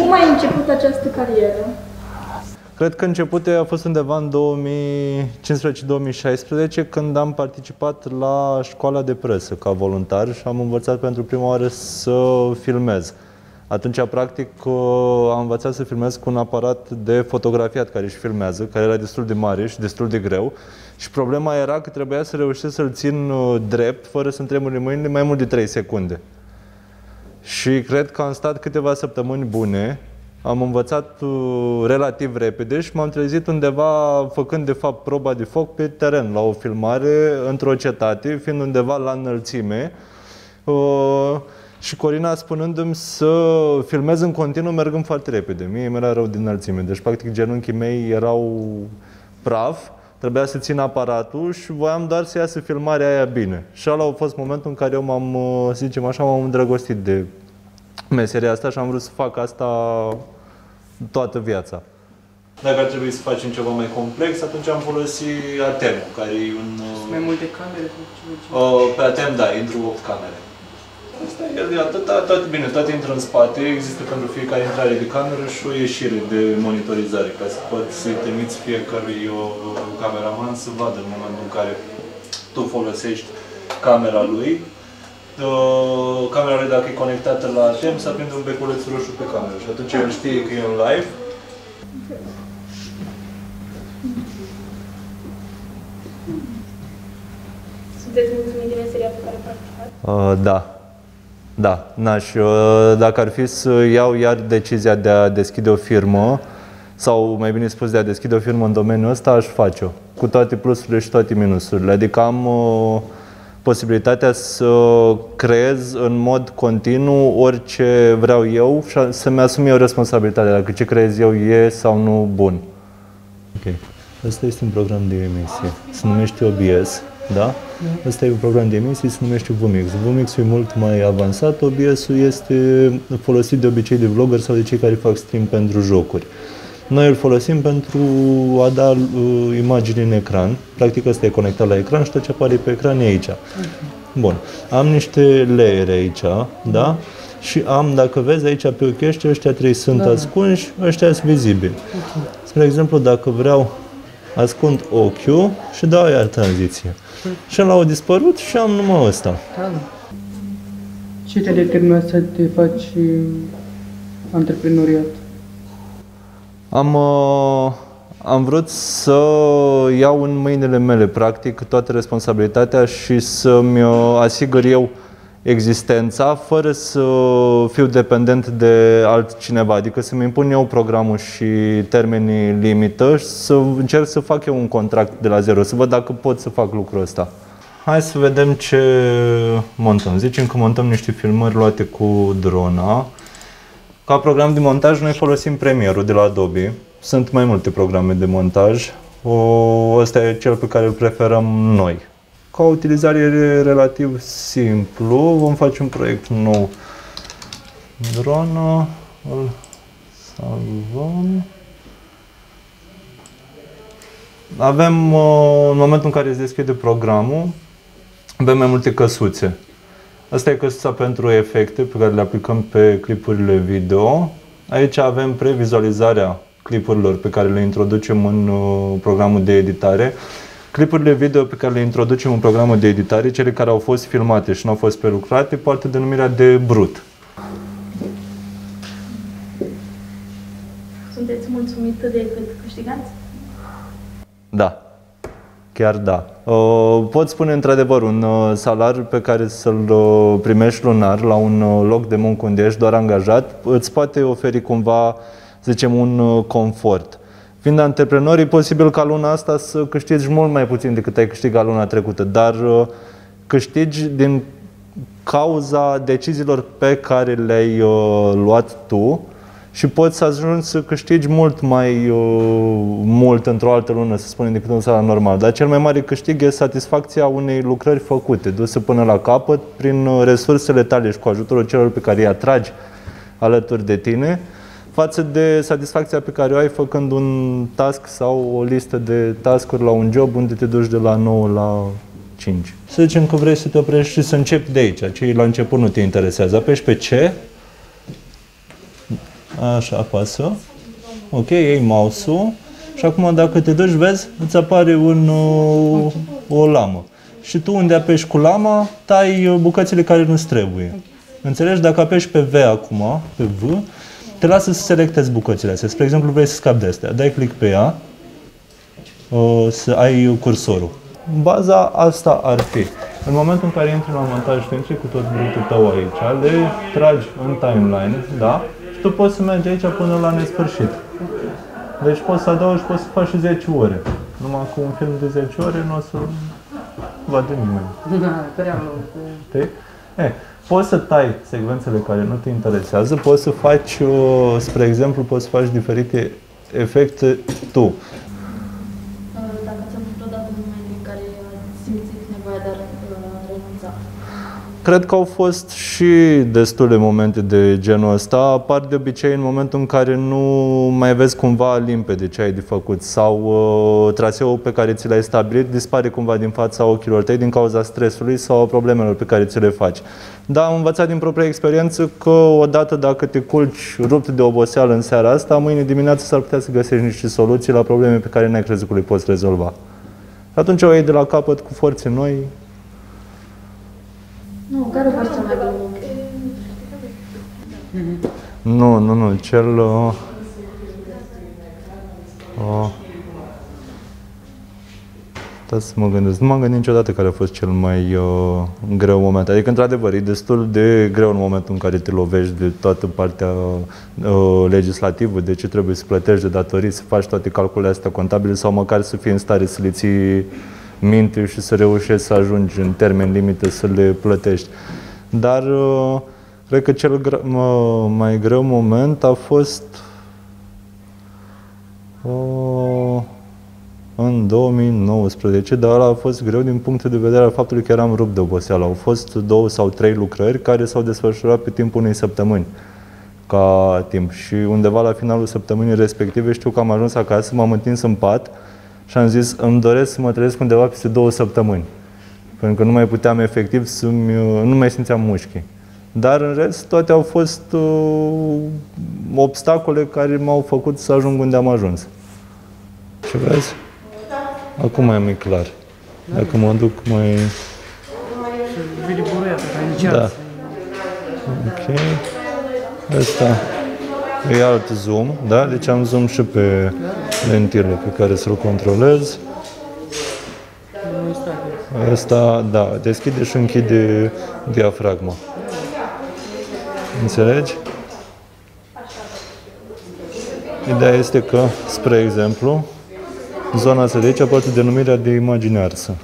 Cum ai început această carieră? Cred că începutul a fost undeva în 2015-2016, când am participat la școala de presă ca voluntar și am învățat pentru prima oară să filmez. Atunci, practic, am învățat să filmez cu un aparat de fotografiat care își filmează, care era destul de mare și destul de greu. Și problema era că trebuia să reușesc să-l țin drept, fără să-mi tremure mâinile, mai mult de 3 secunde. Și cred că am stat câteva săptămâni bune, am învățat relativ repede și m-am trezit undeva făcând de fapt proba de foc pe teren, la o filmare, într-o cetate, fiind undeva la înălțime. Și Corina spunându-mi să filmez în continuu mergând foarte repede. Mie mi-era rău din înălțime, deci practic genunchii mei erau praf, trebuia să țin aparatul și voiam doar să iasă filmarea aia bine. Și ăla a fost momentul în care eu m-am, să zicem așa, m-am îndrăgostit de meseria asta și am vrut să fac asta toată viața. Dacă ar trebui să facem ceva mai complex, atunci am folosit Atem, care e un... Mai multe camere? Pe Atem, da, intru 8 camere. Asta e bine, toate intră în spate, există pentru fiecare intrare de cameră și o ieșire de monitorizare, ca să poți să-i trimiți fiecărui cameraman să vadă în momentul în care tu folosești camera lui. Camera lui, dacă e conectată la Atem, se aprinde un beculeț roșu pe cameră și atunci el știe că e în live. Sunteți mulțumit de meseria pe care practicați? Da. Da, și dacă ar fi să iau iar decizia de a deschide o firmă, sau mai bine spus de a deschide o firmă în domeniul ăsta, aș face-o, cu toate plusurile și toate minusurile. Adică am posibilitatea să creez în mod continuu orice vreau eu și să-mi asum eu responsabilitatea, dacă ce creez eu e sau nu bun. Ok. Asta este un program de emisie. Se numește OBS. Da? Ăsta e un program de emisie, se numește Vumix. Vumix e mult mai avansat, OBS-ul este folosit de obicei de vloggeri sau de cei care fac stream pentru jocuri. Noi îl folosim pentru a da imagini în ecran. Practic ăsta e conectat la ecran și tot ce apare pe ecran e aici. Bun. Am niște layere aici, da? Și am, dacă vezi aici pe ochi ăștia 3 sunt ascunși, ăștia sunt vizibili. Spre exemplu, dacă vreau ascund ochiul și dau iar tranziție. Și ăla a dispărut și am numai ăsta. Ce te determină să te faci antreprenoriat? Am vrut să iau în mâinile mele, practic, toată responsabilitatea și să-mi asigur eu existența, fără să fiu dependent de altcineva. Adică să-mi impun eu programul și termenii limită și să încerc să fac eu un contract de la zero, să văd dacă pot să fac lucrul ăsta. Hai să vedem ce montăm. Zicem că montăm niște filmări luate cu drona. Ca program de montaj noi folosim Premiere-ul de la Adobe. Sunt mai multe programe de montaj. Ăsta e cel pe care îl preferăm noi. Ca o utilizare e relativ simplu. Vom face un proiect nou. Dronă. Îl salvăm. Avem, în momentul în care se deschide programul, avem mai multe căsuțe. Asta e căsuța pentru efecte pe care le aplicăm pe clipurile video. Aici avem previzualizarea clipurilor pe care le introducem în programul de editare. Clipurile video pe care le introducem în programul de editare, cele care au fost filmate și nu au fost prelucrate, poartă denumirea de brut. Sunteți mulțumită de cât câștigați? Da. Chiar da. Pot spune într-adevăr un salariu pe care să-l primești lunar la un loc de muncă unde ești doar angajat, îți poate oferi cumva, să zicem, un confort. Fiind antreprenor, e posibil ca luna asta să câștigi mult mai puțin decât ai câștigat luna trecută, dar câștigi din cauza deciziilor pe care le-ai luat tu și poți să ajungi să câștigi mult mai mult într-o altă lună, să spunem, decât un salariu normal. Dar cel mai mare câștig e satisfacția unei lucrări făcute, duse până la capăt, prin resursele tale și cu ajutorul celor pe care îi atragi alături de tine, față de satisfacția pe care o ai făcând un task sau o listă de task-uri la un job unde te duci de la 9 la 5. Să zicem că vrei să te oprești și să începi de aici, ce la început nu te interesează. Apeși pe ce? Așa, apasă. Ok, iei mouse-ul și acum dacă te duci, vezi, îți apare o lamă. Și tu unde apeși cu lama, tai bucățile care nu-ți trebuie. Înțelegi? Dacă apeși pe V acum, pe V, te lasă să selectezi bucățile astea. Spre exemplu, vrei să scapi de astea. Dai click pe ea, să ai cursorul. Baza asta ar fi. În momentul în care intri la montaj, tu intri cu tot brutul tău aici, le tragi în timeline, da? Și tu poți să mergi aici până la nesfârșit. Deci poți să adaugi, poți să faci și 10 ore. Numai cu un film de 10 ore nu o să vadă nimeni. Da, prea mult. Poți să tai secvențele care nu te interesează, poți să faci, spre exemplu, poți să faci diferite efecte tu. Dacă ați avut vreodată momente în care ați simțit nevoia de a renunța? Cred că au fost și destule momente de genul ăsta. Apar de obicei în momentul în care nu mai vezi cumva limpede ce ai de făcut sau traseul pe care ți l-ai stabilit dispare cumva din fața ochilor tăi din cauza stresului sau a problemelor pe care ți le faci. Dar am învățat din propria experiență că odată dacă te culci rupt de oboseală în seara asta, mâine dimineață s-ar putea să găsești niște soluții la probleme pe care n-ai crezut că le poți rezolva. Atunci o iei de la capăt cu forțe noi. Nu, care a fost cel mai bun moment? Nu, cel... Să mă gândesc. Nu m-am gândit niciodată care a fost cel mai greu moment. Adică, într-adevăr, e destul de greu în momentul în care te lovești de toată partea legislativă, de ce trebuie să plătești de datorii, să faci toate calculele astea contabile sau măcar să fii în stare să le ții minte și să reușești să ajungi în termen limită să le plătești. Dar cred că cel mai greu moment a fost în 2019, dar ăla a fost greu din punctul de vedere al faptului că eram rupt de oboseală. Au fost 2 sau 3 lucrări care s-au desfășurat pe timpul unei săptămâni ca timp. Și undeva la finalul săptămânii respective știu că am ajuns acasă, m-am întins în pat și am zis, îmi doresc să mă trezesc undeva peste 2 săptămâni. Pentru că nu mai puteam efectiv nu mai simțeam mușchii. Dar în rest, toate au fost obstacole care m-au făcut să ajung unde am ajuns. Ce vezi? Acum e mai clar. Dacă mă duc mai... Da. Ok. Asta e alt zoom, da? Deci am zoom și pe lentilă pe care să-l controlez. Asta, da, deschide și închide diafragma. Înțelegi? Ideea este că, spre exemplu, zona asta de aici poate denumirea de imagine arsă.